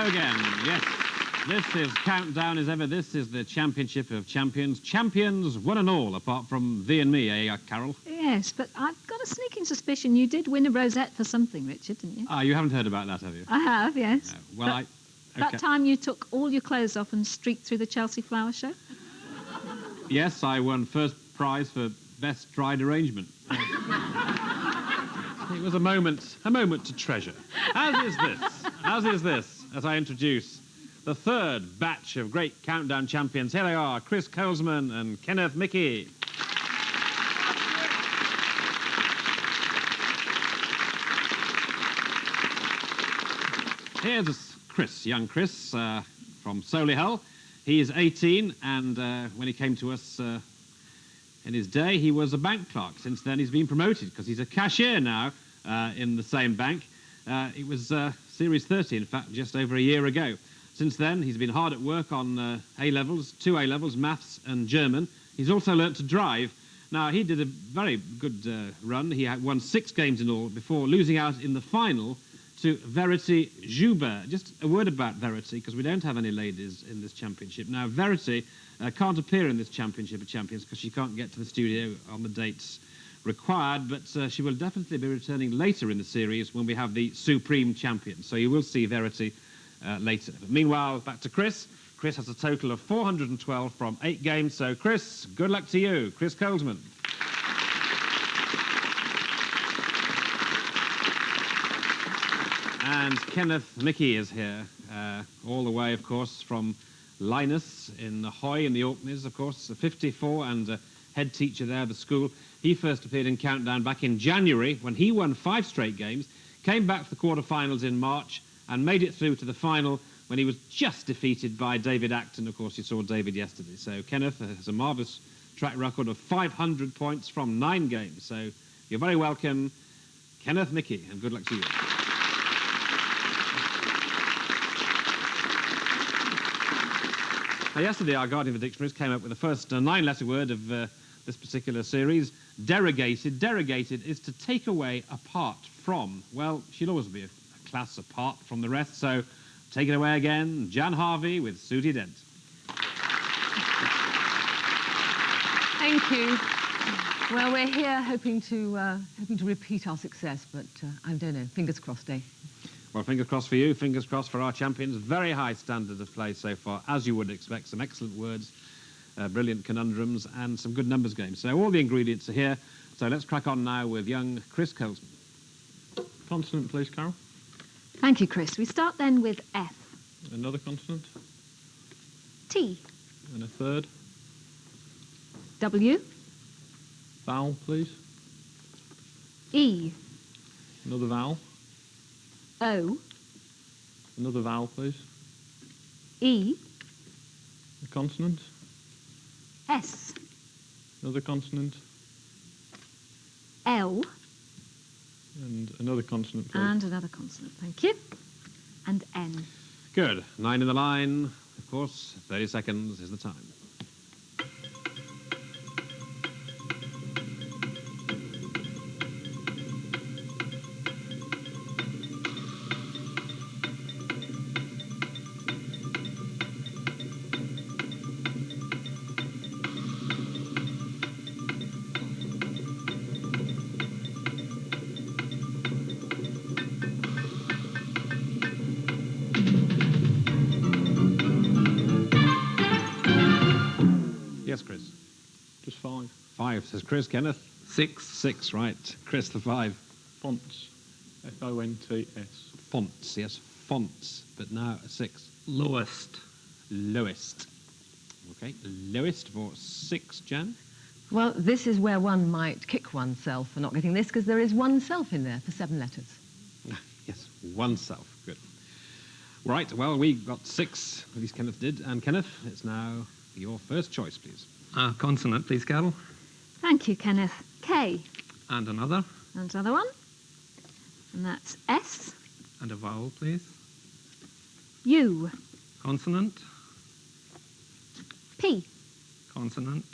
go again. Yes. This is Countdown as ever. This is the Championship of Champions. Champions, one and all, apart from thee and me, eh, Carol? Yes, but I've got a sneaking suspicion you did win a rosette for something, Richard, didn't you? Ah, you haven't heard about that, have you? I have, yes. Okay. That time you took all your clothes off and streaked through the Chelsea Flower Show? Yes, I won first prize for Best Dried Arrangement. It was a moment to treasure. As is this, as I introduce the third batch of great Countdown champions. Here they are, Chris Colsmann and Kenneth Michie. Here's Chris, young Chris, from Solihull. He is 18, and when he came to us in his day, he was a bank clerk. Since then, he's been promoted, because he's a cashier now in the same bank. It was Series 30, in fact, just over a year ago. Since then, he's been hard at work on A-levels, 2 A-levels, maths and German. He's also learnt to drive. Now, he did a very good run. He had won 6 games in all before losing out in the final to Verity Joubert. Just a word about Verity, because we don't have any ladies in this championship. Now, Verity can't appear in this Championship of Champions because she can't get to the studio on the dates required, but she will definitely be returning later in the series when we have the Supreme Champion. So you will see Verity later. But meanwhile, back to Chris. Chris has a total of 412 from 8 games. So, Chris, good luck to you. Chris Colsmann. And Kenneth Michie is here, all the way, of course, from Linus in Hoy in the Orkneys, of course, 54 and head teacher there of the school. He first appeared in Countdown back in January when he won 5 straight games, came back for the quarter-finals in March and made it through to the final when he was just defeated by David Acton. Of course, you saw David yesterday. So Kenneth has a marvellous track record of 500 points from 9 games. So you're very welcome, Kenneth Michie, and good luck to you. Now, yesterday, our Guardian of the Dictionaries came up with the first 9-letter word of this particular series, derogated. Derogated is to take away apart from. Well, she'll always be a class apart from the rest, so take it away again, Jan Harvey with Susie Dent. Thank you. Well, we're here hoping to repeat our success, but I don't know. Fingers crossed, eh? Well, fingers crossed for you, fingers crossed for our champions. Very high standard of play so far, as you would expect. Some excellent words, brilliant conundrums, and some good numbers games. So all the ingredients are here. So let's crack on now with young Chris Colsmann. Consonant, please, Carol. Thank you, Chris. We start then with F. Another consonant. T. And a third. W. Vowel, please. E. Another vowel. O. Another vowel, please. E. A consonant. S. Another consonant. L. And another consonant, please. And another consonant, thank you. And N. Good. 9 in the line. Of course, 30 seconds is the time. Yes, Chris. Just 5. 5, says Chris. Kenneth? 6. 6, right. Chris, the 5. Fonts. F-O-N-T-S. Fonts, yes, fonts, but now a 6. Lowest. Lowest. Okay, lowest for 6, Jan. Well, this is where one might kick oneself for not getting this, because there is one self in there for 7 letters. Yes, oneself. Good. Right, well, we got 6, at least Kenneth did. And Kenneth, it's now your first choice, please. Consonant, please, Carol. Thank you, Kenneth. K. And another. And another one. And that's S. And a vowel, please. U. Consonant. P. Consonant.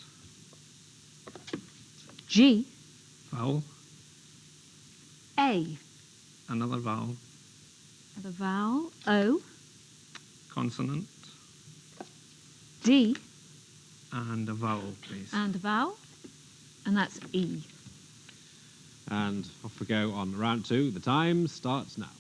G. Vowel. A. Another vowel. And a vowel. O. Consonant. D. And a vowel, please. And a vowel. And that's E. And off we go on round 2. The time starts now.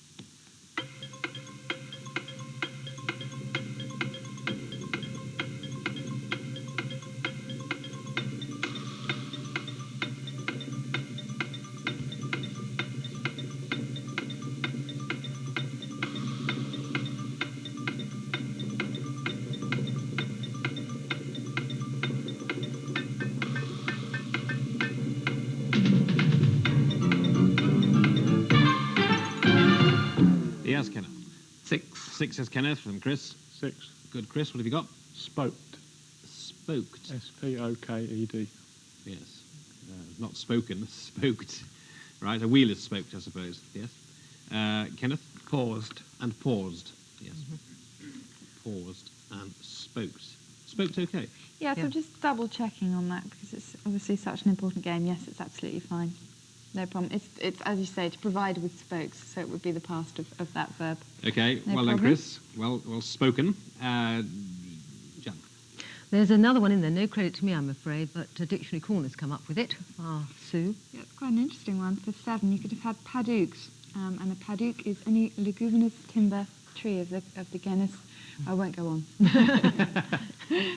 Yes, Kenneth. 6. 6 is Kenneth from Chris. 6. Good, Chris. What have you got? Spoked. Spoked. S-P-O-K-E-D. Yes. Not spoken, spoked. Right, a wheel is spoked, I suppose. Yes. Kenneth? Paused. And paused. Yes. Paused and spoked. Spoked okay? Yeah, so Yeah. just double checking on that because it's obviously such an important game. Yes, it's absolutely fine. No problem. It's as you say, to provide with spokes, so it would be the past of that verb. Okay, No well done, problem. Chris. Well spoken. Jan. There's another one in there. No credit to me, I'm afraid, but Dictionary Corner's come up with it. Sue. Yeah, it's quite an interesting one. For 7, you could have had padooks, and a padook is any leguminous timber tree of the genus. I won't go on.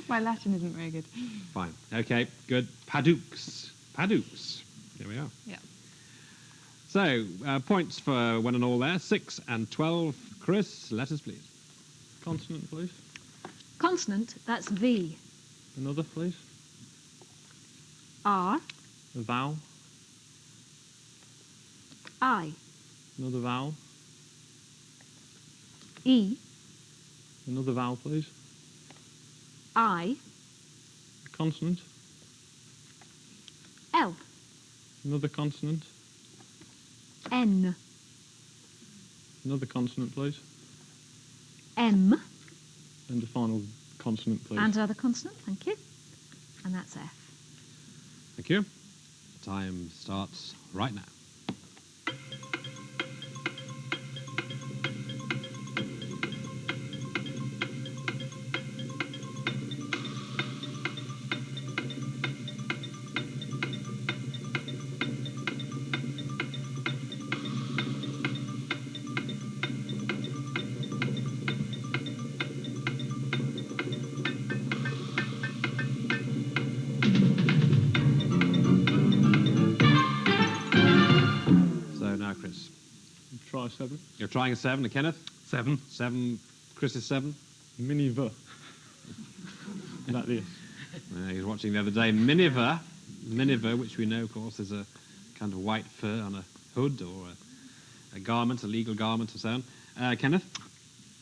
My Latin isn't very good. Fine. Okay, good. Padooks. Padooks. Here we are. Yeah. So, points for one and all there. 6 and 12. Chris, letters, please. Consonant, please. Consonant, that's V. Another, please. R. A vowel. I. Another vowel. E. Another vowel, please. I. A consonant. L. Another consonant. N. Another consonant, please. M. And a final consonant, please. And another consonant, thank you. And that's F. Thank you. Time starts right now. So now, Chris. Try 7. You're trying a 7, Kenneth? 7. 7. Chris is 7. Miniver. Like this. He was watching the other day. Miniver. Miniver, which we know, of course, is a kind of white fur on a hood or a garment, a legal garment or so on. Kenneth?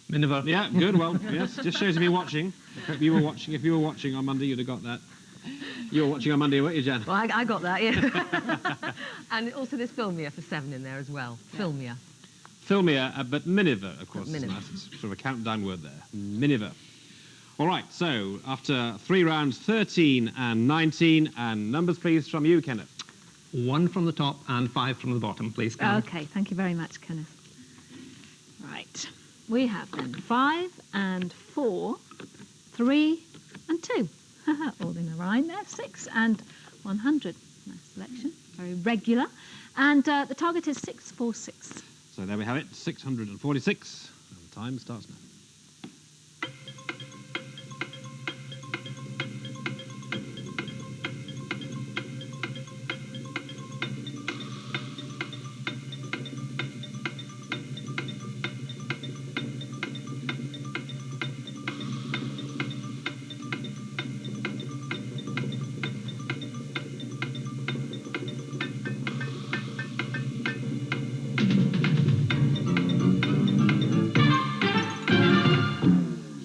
Miniver. Yeah, good. Well, yes, just shows me watching. If you were watching, on Monday, you'd have got that. You were watching on Monday, weren't you, Jan? Well, I got that, yeah. And also there's Filmia for 7 in there as well. Filmia. Filmia, but Miniver, of course. Miniver. It's nice. It's sort of a countdown word there. Miniver. All right, so after 3 rounds, 13 and 19, and numbers, please, from you, Kenneth. 1 from the top and 5 from the bottom, please. Kenneth. Okay, thank you very much, Kenneth. Right. We have then 5 and 4, 3 and 2. All in a rhyme there. 6 and 100. Nice selection. Very regular. And the target is 646. So there we have it, 646, and time starts now.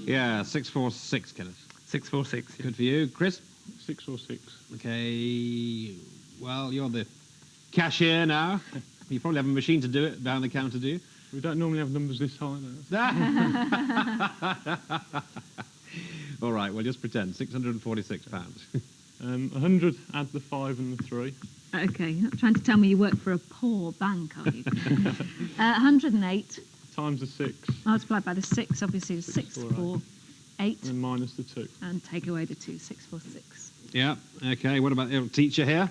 Yeah, 646, Kenneth. 646. Yeah. Good for you. Chris? 6 or 6. Okay, well, you're the cashier now. You probably have a machine to do it behind the counter, do you? We don't normally have numbers this high, though. All right, well, just pretend. £646. 100, add the 5 and the 3. Okay, you're not trying to tell me you work for a poor bank, are you? 108. times the 6. Multiplied by the 6, obviously, is 6, 4, 8. And then minus the 2. And take away the 2, 6, 4, 6. Yeah, okay. What about the teacher here?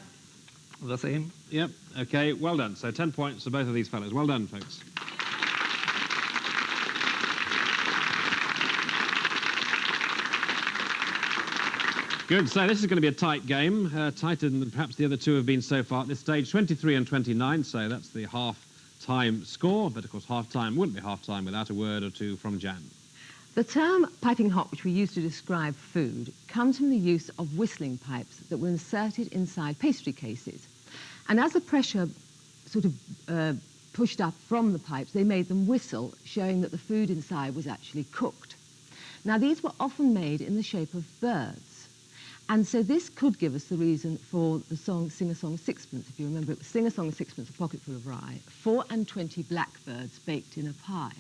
The same. Yep, okay, well done. So 10 points for both of these fellows. Well done, folks. Good, so this is going to be a tight game, tighter than perhaps the other two have been so far at this stage. 23 and 29, so that's the half-time score, but of course half-time wouldn't be half-time without a word or two from Jan. The term piping hot, which we use to describe food, comes from the use of whistling pipes that were inserted inside pastry cases. And as the pressure sort of pushed up from the pipes, they made them whistle, showing that the food inside was actually cooked. Now, these were often made in the shape of birds. And so this could give us the reason for the song Sing a Song Sixpence. If you remember, it was Sing a Song Sixpence, a pocket full of rye, 4 and 20 blackbirds baked in a pie.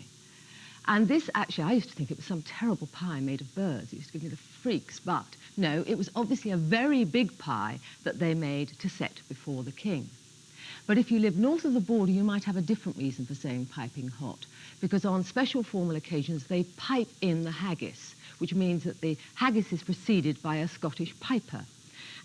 And this, actually, I used to think it was some terrible pie made of birds. It used to give me the freaks, but no, it was obviously a very big pie that they made to set before the king. But if you live north of the border, you might have a different reason for saying piping hot, because on special formal occasions, they pipe in the haggis, which means that the haggis is preceded by a Scottish piper.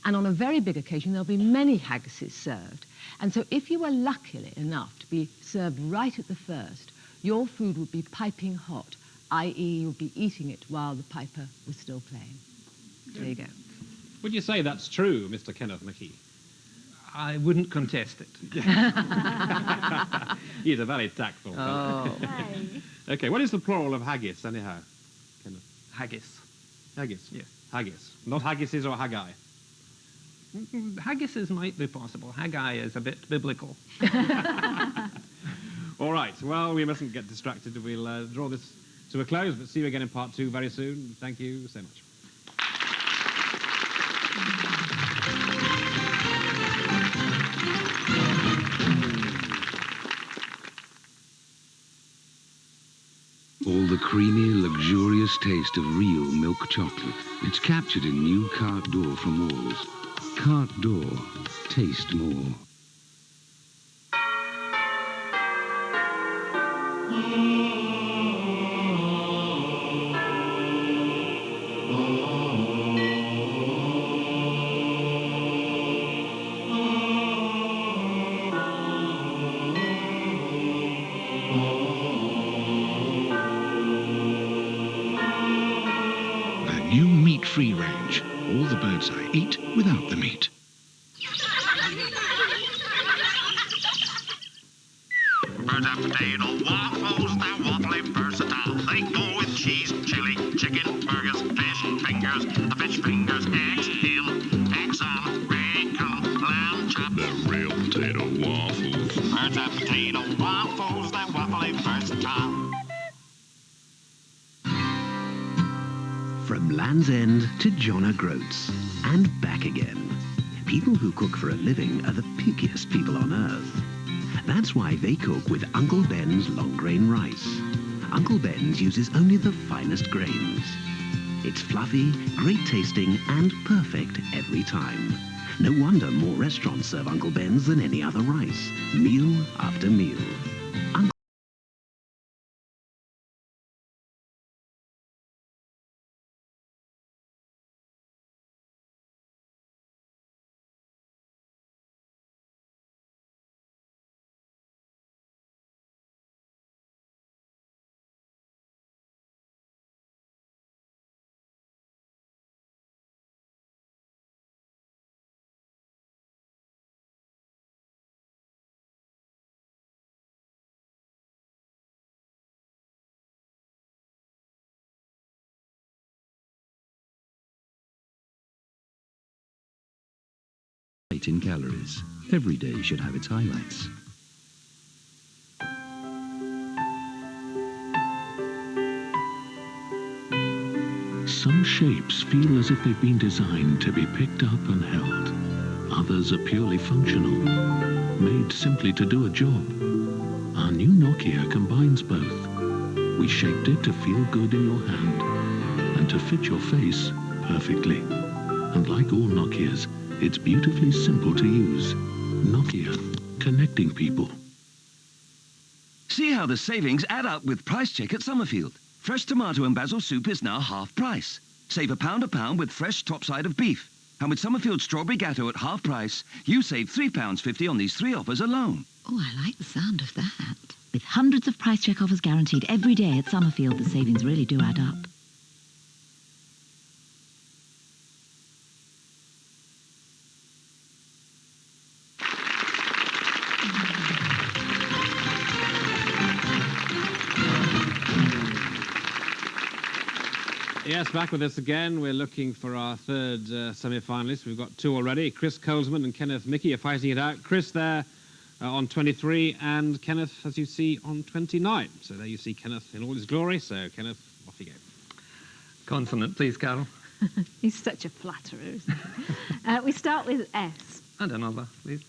And on a very big occasion, there'll be many haggises served. And so if you were lucky enough to be served right at the first, your food would be piping hot, i.e. you'd be eating it while the piper was still playing. There you go. Would you say that's true, Mr. Kenneth Michie? I wouldn't contest it. He's a very tactful fellow. Hey. Okay, what is the plural of haggis, anyhow? Kenneth? Haggis. Haggis? Yes. Haggis. Not haggises or haggai? Haggises might be possible. Haggai is a bit biblical. All right, well, we mustn't get distracted. We'll draw this to a close, but see you again in part 2 very soon. Thank you so much. All the creamy, luxurious taste of real milk chocolate. It's captured in new Carte d'Or from Walls. Carte d'Or. Taste more. New meat-free range. All the birds I eat without the meat. Birds and potato waffles, they're waffly versatile. They go with cheese, chili, chicken, burgers, fish fingers, eggs, ham, eggs on, bacon, lamb chop. They're real potato waffles. Birds and potato waffles, they're waffly versatile. From Land's End to John O'Groats and back again. People who cook for a living are the pickiest people on earth. That's why they cook with Uncle Ben's long grain rice. Uncle Ben's uses only the finest grains. It's fluffy, great tasting and perfect every time. No wonder more restaurants serve Uncle Ben's than any other rice, meal after meal. In calories. Every day should have its highlights. Some shapes feel as if they've been designed to be picked up and held. Others are purely functional, made simply to do a job. Our new Nokia combines both. We shaped it to feel good in your hand and to fit your face perfectly. And like all Nokias, it's beautifully simple to use. Nokia, connecting people. See how the savings add up with Price Check at Summerfield. Fresh tomato and basil soup is now half price. Save £1 a pound with fresh topside of beef. And with Summerfield Strawberry Gatto at half price, you save £3.50 on these 3 offers alone. Oh, I like the sound of that. With hundreds of Price Check offers guaranteed every day at Summerfield, the savings really do add up. Yes, back with us again. We're looking for our third semi-finalist. We've got 2 already. Chris Colsmann and Kenneth Michie are fighting it out. Chris there on 23 and Kenneth, as you see, on 29. So there you see Kenneth in all his glory. So, Kenneth, off you go. Consonant, please, Carol. He's such a flatterer, isn't he? We start with S. And another, please.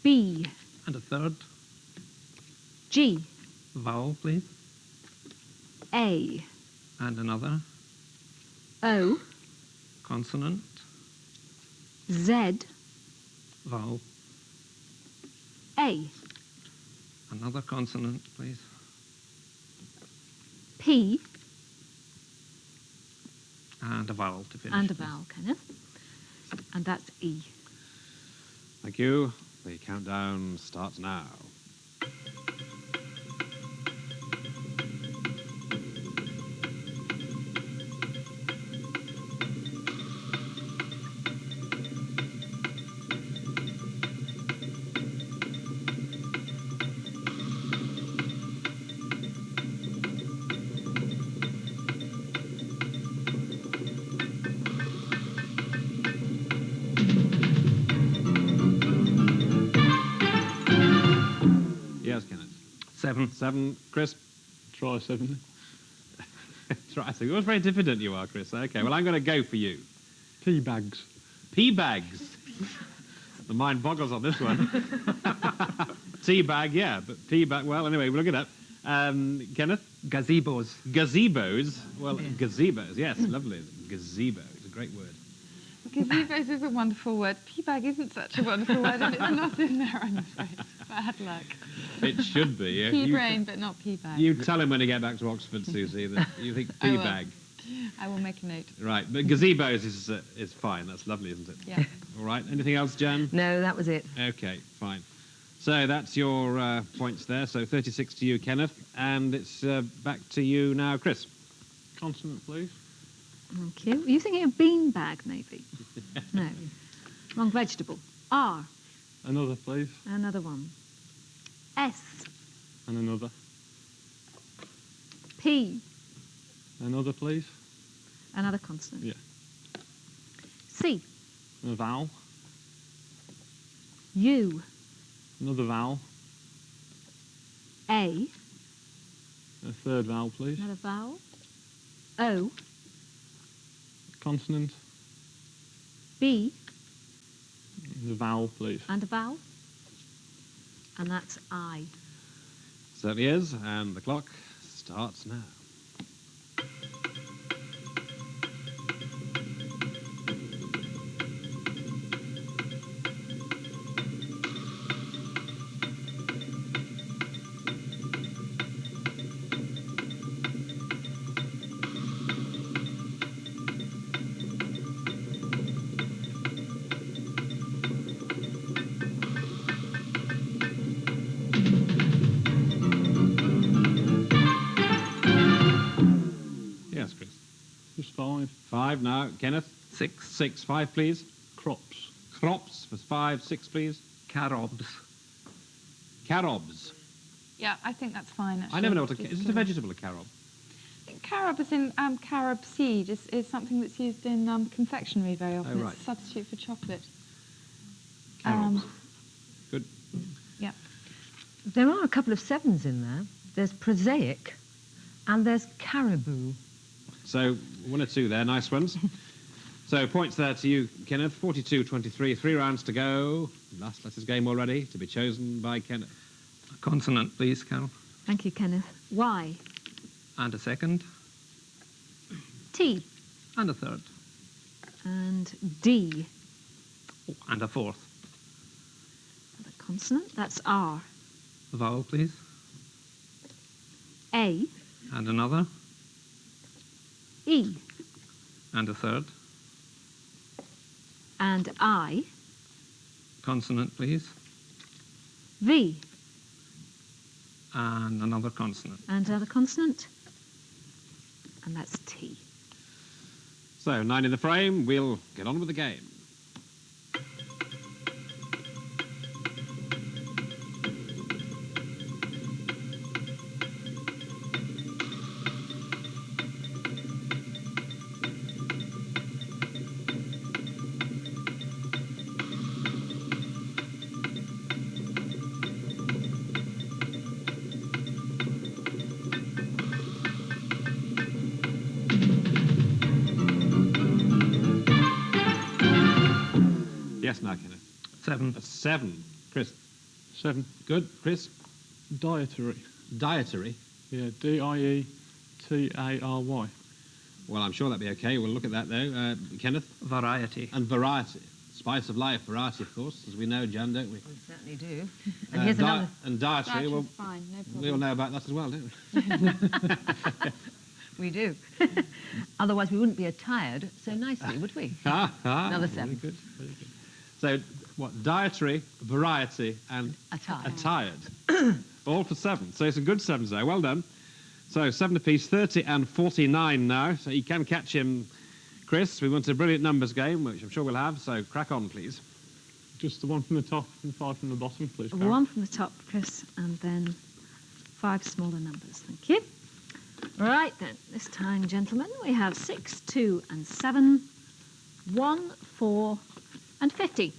B. And a third. G. Vowel, please. A. And another. O. Consonant. Z. Vowel. A. Another consonant, please. P. And a vowel to finish. And a please. vowel, Kenneth. And that's E. Thank you. The countdown starts now. Yes, Kenneth. 7. 7. Chris? Try 7. Try 7. You're very diffident you are, Chris. Okay, well, I'm going to go for you. Pea bags. Pea bags. The mind boggles on this one. Tea bag, yeah, but pea bag, well, anyway, we'll look it up. Kenneth? Gazebos. Gazebos. Well, gazebos, yes, lovely. Gazebo is a great word. Gazebos is a wonderful word. Pea bag isn't such a wonderful word, and it's not in there, I'm afraid. Bad luck. It should be. Yeah. Pea brain, but not pea bag. You tell him when you get back to Oxford, Susie, that you think I pea will. bag. I will make a note. Right, but gazebos is fine. That's lovely, isn't it? Yeah. All right. Anything else, Jan? No, that was it. Okay, fine. So that's your points there. So 36 to you, Kenneth, and it's back to you now, Chris. Consonant, please. Thank you. Were you thinking of bean bag, maybe? No. Wrong vegetable. R. Another, please. Another one. S. And another. P. Another, please. Another consonant. Yeah. C. A vowel. U. Another vowel. A. A third vowel, please. Another vowel. O. Consonant. B. The vowel, please. And a vowel. And that's I. Certainly is, and the clock starts now. Yes, Chris. Just 5. 5 now. Kenneth? 6. 6. 5, please. Crops. Crops for 5. 6, please. Carobs. Carobs. Yeah, I think that's fine, actually. I never know what Just is it a vegetable, a carob? Carob, as in carob seed, is something that's used in confectionery very often. Oh, right. It's a substitute for chocolate. Carobs. Good. Yeah. There are a couple of 7s in there. There's prosaic and there's caribou. So 1 or 2 there, nice ones. So points there to you, Kenneth. 42-23, 3 rounds to go. Last letters game already, to be chosen by Kenneth. A consonant, please, Carol. Thank you, Kenneth. Y. And a second. T. And a third. And D. Oh, and a fourth. And a consonant. That's R. A vowel, please. A, And another. E, And a third. and I, Consonant, please. V, And another consonant. and another consonant, and that's T. So, 9 in the frame. We'll get on with the game. Yes, now, Kenneth. 7. That's 7. Chris. 7. Good. Chris. Dietary. Dietary. Yeah, D-I-E-T-A-R-Y. Well, I'm sure that'd be okay. We'll look at that, though. Kenneth. Variety. And variety. Spice of life, variety, of course, as we know, Jan, don't we? We certainly do. And here's another. And dietary, well, fine, no problem. we all know about that as well, don't we? We do. Otherwise, we wouldn't be attired so nicely, would we? Another 7. Very good, very good. So, what, dietary, variety, and attired. All for 7. So some good 7s there. Well done. So 7 apiece, 30 and 49 now. So you can catch him, Chris. We want a brilliant numbers game, which I'm sure we'll have. So crack on, please. Just the 1 from the top and 5 from the bottom, please, Karen. 1 from the top, Chris, and then 5 smaller numbers. Thank you. Right then, this time, gentlemen, we have 6, 2 and 7, 1, 4 and 50.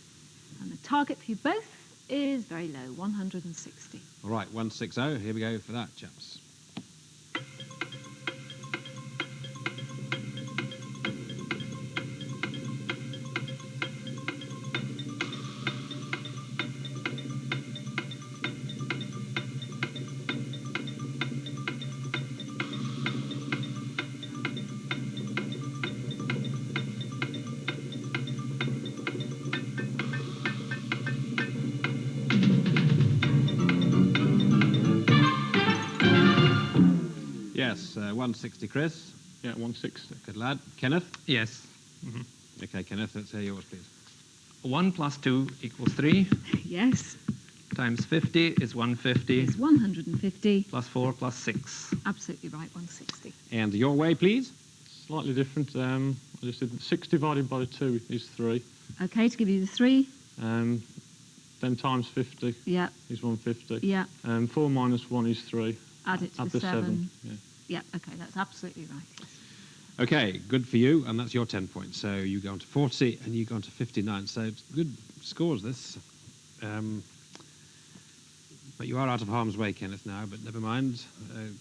And the target for you both is very low, 160. All right, 160. Here we go for that, chaps. Yes, 160, Chris. Yeah, 160. Good lad. Kenneth? Yes. Okay, Kenneth, let's hear yours, please. 1 plus 2 equals 3. Yes, Times 50 is 150. it's 150. Plus 4 plus 6. Absolutely right, 160. And your way, please. Slightly different. I just did 6 divided by 2 is 3. Okay, to give you the 3. Then times 50 Yeah, is 150. yeah. 4 minus 1 is 3. Add it to Add the the 7. Yeah. Yeah, okay, that's absolutely right. Yes. Okay, good for you, and that's your 10 points. So you go on to 40 and you go on to 59. So it's good scores, this. But you are out of harm's way, Kenneth, now, but never mind.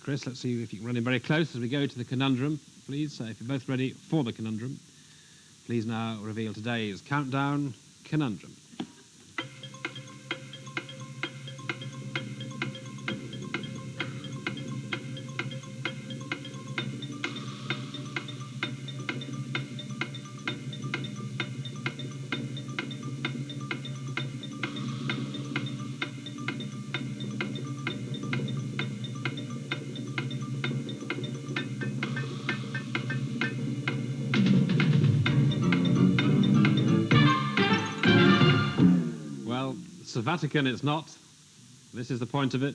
Chris, let's see if you can run in very close as we go to the conundrum, please. So if you're both ready for the conundrum, please now reveal today's countdown conundrum. The Vatican, it's not. This is the point of it.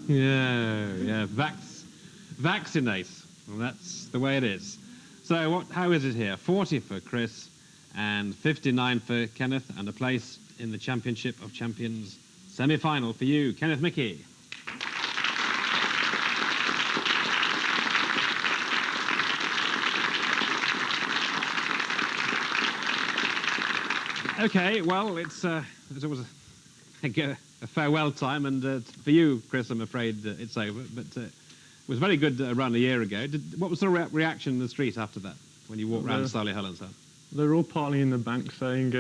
Yeah. Vaccinate. Well, that's the way it is. So how is it here? 40 for Chris and 59 for Kenneth, and a place in the Championship of Champions semi-final for you, Kenneth Michie. Okay, well, it's always a farewell time, and for you, Chris, I'm afraid it's over. But it was very good around a year ago. What was the reaction in the street after that, when you walked around Solihull and stuff? They were all piling in the bank saying,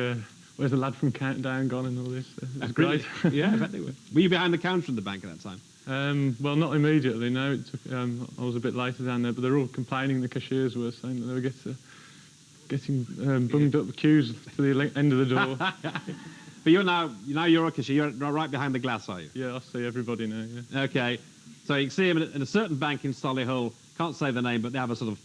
where's the lad from Countdown gone and all this? It was great. Yeah, I bet they were. Were you behind the counter in the bank at that time? Well, not immediately, no. It took, I was a bit later down there, but they were all complaining, the cashiers were saying that they were getting bunged up queues to the end of the door. But you're a cashier. You're right behind the glass, are you? Yeah, I see everybody now, yeah. Okay. So you can see him in a certain bank in Solihull. Can't say the name, but they have a sort of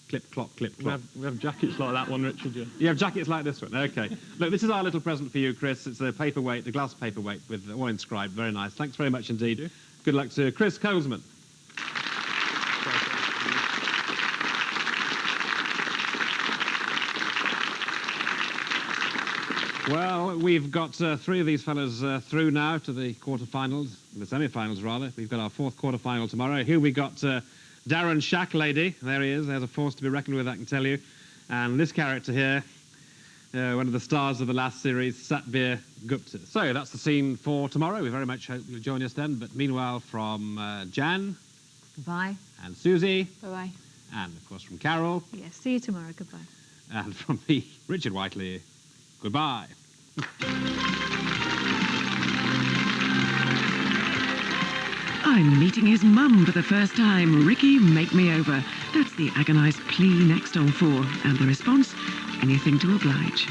clip-clop, clip-clop. We have jackets like that one, Richard, yeah. You have jackets like this one? Okay. Look, this is our little present for you, Chris. It's a paperweight, the glass paperweight with all inscribed. Very nice. Thanks very much indeed. Good luck to Chris Colsmann. Well, we've got 3 of these fellas through now to the quarterfinals, the semi-finals rather. We've got our 4th quarterfinal tomorrow. Here we got Darren Shacklady. There he is. There's a force to be reckoned with, I can tell you. And this character here, one of the stars of the last series, Satbir Gupta. So that's the scene for tomorrow. We very much hope you'll join us then. But meanwhile, from Jan. Goodbye. And Susie. Bye-bye. And, of course, from Carol. Yes, see you tomorrow. Goodbye. And from me, Richard Whiteley. Goodbye. I'm meeting his mum for the first time. Ricky, make me over. That's the agonised plea next on 4. And the response, anything to oblige.